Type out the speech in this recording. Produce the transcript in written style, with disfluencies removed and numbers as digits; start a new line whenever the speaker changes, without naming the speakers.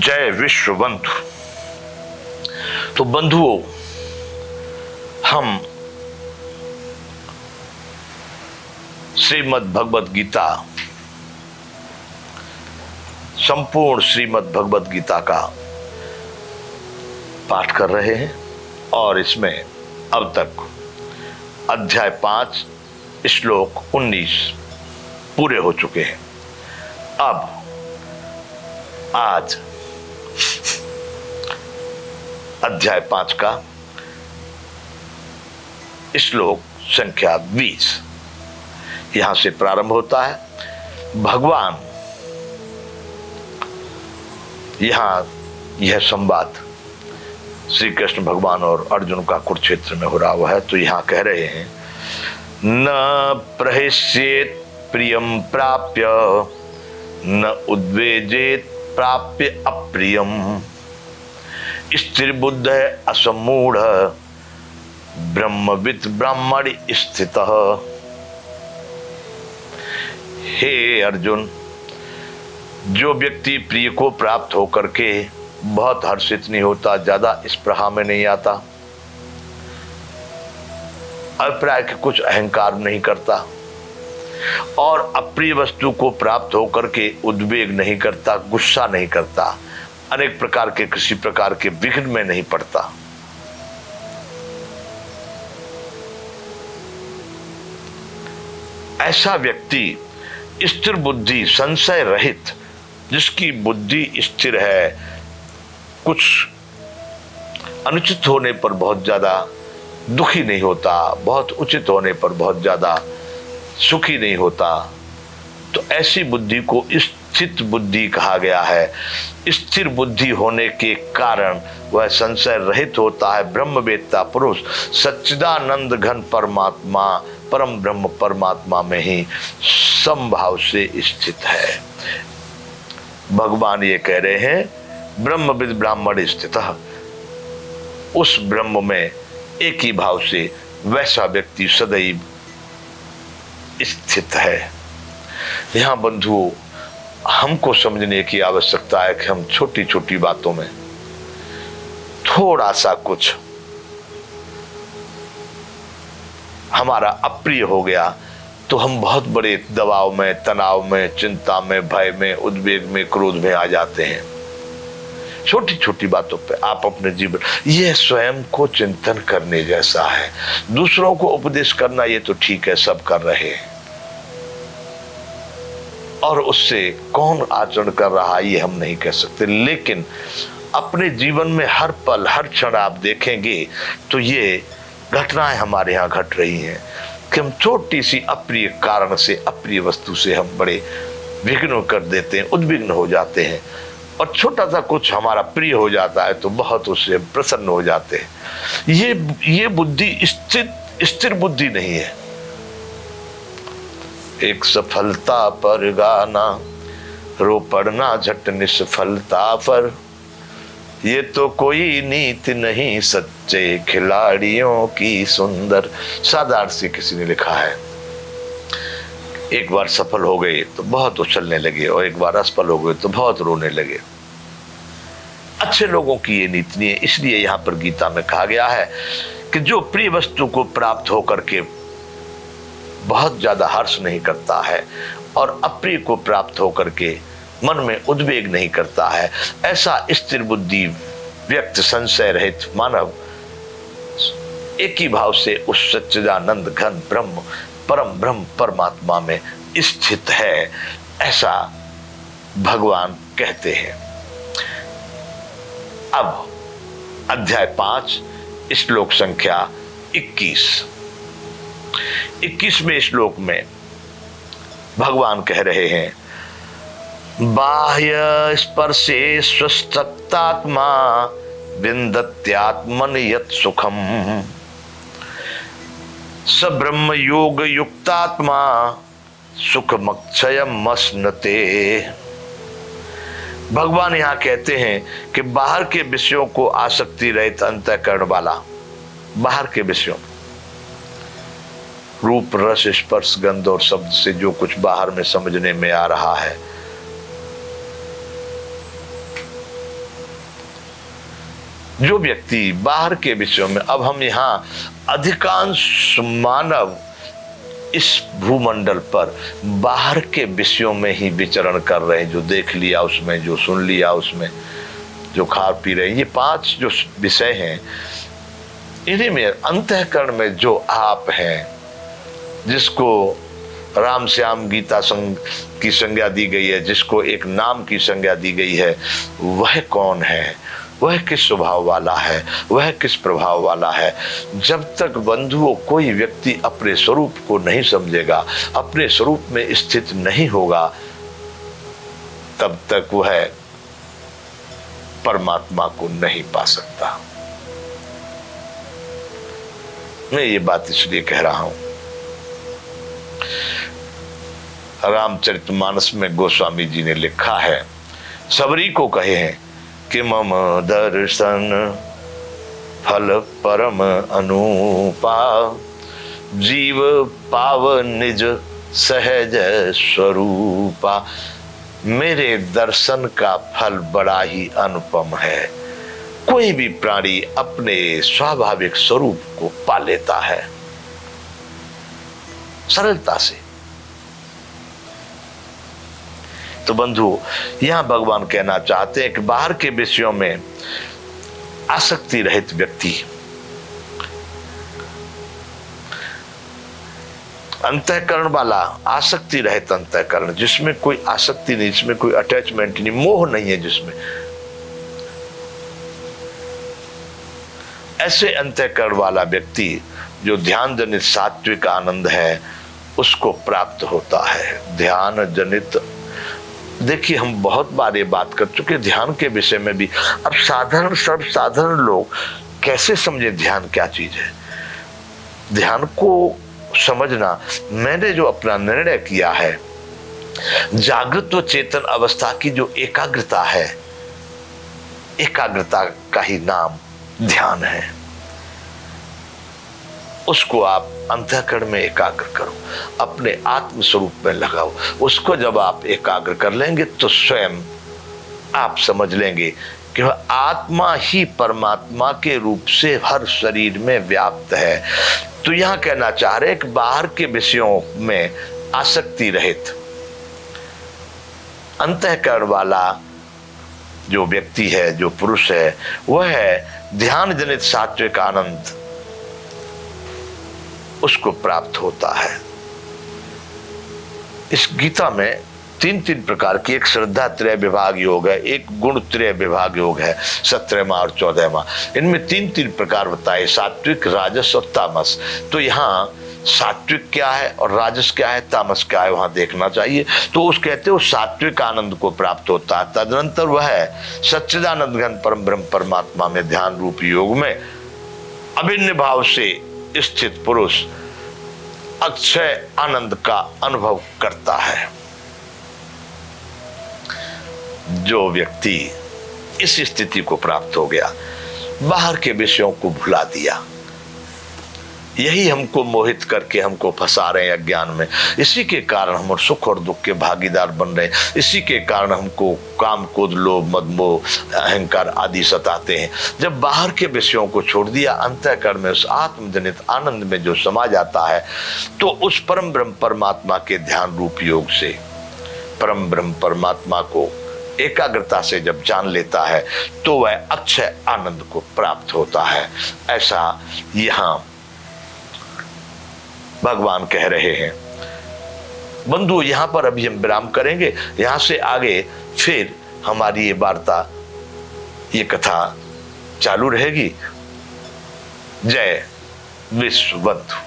जय विश्व बंधु। तो बंधुओं, हम श्रीमद् भगवद गीता, संपूर्ण श्रीमद् भगवद गीता का पाठ कर रहे हैं और इसमें अब तक अध्याय 5 श्लोक 19 पूरे हो चुके हैं। अब आज अध्याय 5 का श्लोक संख्या 20 यहां से प्रारंभ होता है। भगवान यहां यह संवाद श्री कृष्ण भगवान और अर्जुन का कुरुक्षेत्र में हो रहा हुआ है। तो यहां कह रहे हैं, न प्रहिष्येत प्रियम प्राप्य न उद्वेजेत प्राप्य अप्रियम स्थिरबुद्ध असमूढ़ ब्रह्मविद ब्राह्मण स्थितः। हे अर्जुन, जो व्यक्ति प्रिय को प्राप्त होकर के बहुत हर्षित नहीं होता, ज्यादा स्पृहा में नहीं आता, अभिप्राय के कुछ अहंकार नहीं करता और अप्रिय वस्तु को प्राप्त होकर के उद्वेग नहीं करता, गुस्सा नहीं करता, अनेक प्रकार के किसी प्रकार के विघ्न में नहीं पड़ता, ऐसा व्यक्ति स्थिर बुद्धि, संशय रहित, जिसकी बुद्धि स्थिर है, कुछ अनुचित होने पर बहुत ज्यादा दुखी नहीं होता, बहुत उचित होने पर बहुत ज्यादा सुखी नहीं होता, तो ऐसी बुद्धि को स्थित बुद्धि कहा गया है। स्थिर बुद्धि होने के कारण वह संशय रहित होता है। ब्रह्मवेत्ता पुरुष सच्चिदानंद घन परमात्मा, परम ब्रह्म परमात्मा में ही समभाव से स्थित है। भगवान ये कह रहे हैं, ब्रह्मविद ब्राह्मण स्थितः, उस ब्रह्म में एक ही भाव से वैसा व्यक्ति सदैव स्थित है। यहां बंधुओं, हमको समझने की आवश्यकता है कि हम छोटी छोटी बातों में थोड़ा सा कुछ हमारा अप्रिय हो गया तो हम बहुत बड़े दबाव में, तनाव में, चिंता में, भय में, उद्वेग में, क्रोध में आ जाते हैं। छोटी छोटी बातों पे आप अपने जीवन, यह स्वयं को चिंतन करने जैसा है। दूसरों को उपदेश करना ये तो ठीक है, सब कर रहे हैं, और उससे कौन आचरण कर रहा है ये हम नहीं कह सकते, लेकिन अपने जीवन में हर पल हर क्षण आप देखेंगे तो ये घटनाएं हमारे यहाँ घट रही हैं कि हम छोटी सी अप्रिय कारण से, अप्रिय वस्तु से हम बड़े विघ्न कर देते हैं, उद्विग्न हो जाते हैं, और छोटा सा कुछ हमारा प्रिय हो जाता है तो बहुत उससे प्रसन्न हो जाते हैं। ये बुद्धि स्थिर बुद्धि नहीं है। एक सफलता पर गाना, रो पड़ना झट निसफलता पर, ये तो कोई नीति नहीं सच्चे खिलाड़ियों की सुंदर। साधारण से किसी ने लिखा है, एक बार सफल हो गए तो बहुत उछलने लगे और एक बार असफल हो गए तो बहुत रोने लगे। अच्छे लोगों की ये नीति नहीं है। इसलिए यहाँ पर गीता में कहा गया है कि जो प्रिय वस्तु को प्राप्त होकर के बहुत ज्यादा हर्ष नहीं करता है और अप्रिय को प्राप्त होकर के मन में उद्वेग नहीं करता है, ऐसा स्थिर बुद्धि व्यक्ति, संशय रहित मानव एक ही भाव से उस सच्चिदानंद घन ब्रह्म, परम ब्रह्म परमात्मा में स्थित है, ऐसा भगवान कहते हैं। अब अध्याय 5 श्लोक संख्या 21वें श्लोक में भगवान कह रहे हैं, बाह्य स्पर्शे स्वस्तक्तात्मा विन्दत्यात्मन यत् सुखम स ब्रह्म योग युक्तात्मा सुखमक्षयम मस्नते। भगवान यहाँ कहते हैं कि बाहर के विषयों को आसक्ति रहित अंतःकरण वाला, बाहर के विषयों, रूप रस स्पर्श गंध और शब्द से जो कुछ बाहर में समझने में आ रहा है, जो व्यक्ति बाहर के विषयों में, अब हम यहाँ अधिकांश मानव इस भूमंडल पर बाहर के विषयों में ही विचरण कर रहे हैं, जो देख लिया उसमें, जो सुन लिया उसमें, जो खा पी रहे हैं। ये 5 जो विषय हैं, इन्हीं में अंतःकरण में जो आप हैं, जिसको राम श्याम गीता की संज्ञा दी गई है, जिसको एक नाम की संज्ञा दी गई है, वह कौन है, वह किस स्वभाव वाला है, वह किस प्रभाव वाला है। जब तक बंधुओं कोई व्यक्ति अपने स्वरूप को नहीं समझेगा, अपने स्वरूप में स्थित नहीं होगा, तब तक वह परमात्मा को नहीं पा सकता। मैं ये बात इसलिए कह रहा हूं, रामचरितमानस में गोस्वामी जी ने लिखा है, सबरी को कहे हैं कि मम दर्शन फल परम अनुपा, जीव पाव निज सहज स्वरूपा। मेरे दर्शन का फल बड़ा ही अनुपम है। कोई भी प्राणी अपने स्वाभाविक स्वरूप को पा लेता है सरलता से। तो बंधु, यहां भगवान कहना चाहते हैं कि बाहर के विषयों में आसक्ति रहित व्यक्ति, अंतःकरण वाला, आसक्ति रहित अंतःकरण, जिसमें कोई आसक्ति नहीं, जिसमें कोई अटैचमेंट नहीं, मोह नहीं है जिसमें, ऐसे अंतःकरण वाला व्यक्ति जो ध्यान जनित सात्विक आनंद है, उसको प्राप्त होता है। ध्यान जनित, देखिए हम बहुत बार ये बात कर चुके ध्यान के विषय में भी। अब सर्वसाधारण लोग कैसे समझे ध्यान क्या चीज है। ध्यान को समझना, मैंने जो अपना निर्णय किया है, जागृत व चेतन अवस्था की जो एकाग्रता है, एकाग्रता का ही नाम ध्यान है। उसको आप अंतःकरण में एकाग्र करो, अपने आत्म स्वरूप में लगाओ। उसको जब आप एकाग्र कर लेंगे तो स्वयं आप समझ लेंगे कि वह आत्मा ही परमात्मा के रूप से हर शरीर में व्याप्त है। तो यहां कहना चाह रहे कि बाहर के विषयों में आसक्ति रहित अंतःकरण वाला जो व्यक्ति है, जो पुरुष है, वह है ध्यान जनित सात्विक आनंद, उसको प्राप्त होता है। इस गीता में 3 प्रकार की, एक श्रद्धा त्रय विभाग योग है, एक गुण त्रय विभाग योग है, 17वां और 14वां। इनमें 3 प्रकार बताए, सात्विक, राजस और तामस। तो यहाँ सात्विक क्या है और राजस क्या है, तामस क्या है, वहां देखना चाहिए। तो उस कहते हो सात्विक आनंद को प्राप्त होता है। तदनंतर वह सच्चिदानंद घन परम ब्रह्म परमात्मा में ध्यान रूप योग में अभिन्न भाव से स्थित पुरुष अक्षय आनंद का अनुभव करता है। जो व्यक्ति इस स्थिति को प्राप्त हो गया, बाहर के विषयों को भुला दिया, यही हमको मोहित करके हमको फंसा रहे हैं अज्ञान में। इसी के कारण हम सुख और दुख के भागीदार बन रहे हैं। इसी के कारण हमको काम, क्रोध, लोभ, मद, मोह, अहंकार आदि सताते हैं। जब बाहर के विषयों को छोड़ दिया, अंतःकरण में उस आत्मजनित आनंद में जो समा जाता है, तो उस परम ब्रह्म परमात्मा के ध्यान रूप योग से परम ब्रह्म परमात्मा को एकाग्रता से जब जान लेता है, तो वह अक्षय आनंद को प्राप्त होता है। ऐसा यहाँ भगवान कह रहे हैं। बंधु, यहां पर अभी हम विराम करेंगे। यहां से आगे फिर हमारी ये वार्ता, ये कथा चालू रहेगी। जय विश्व बंधु।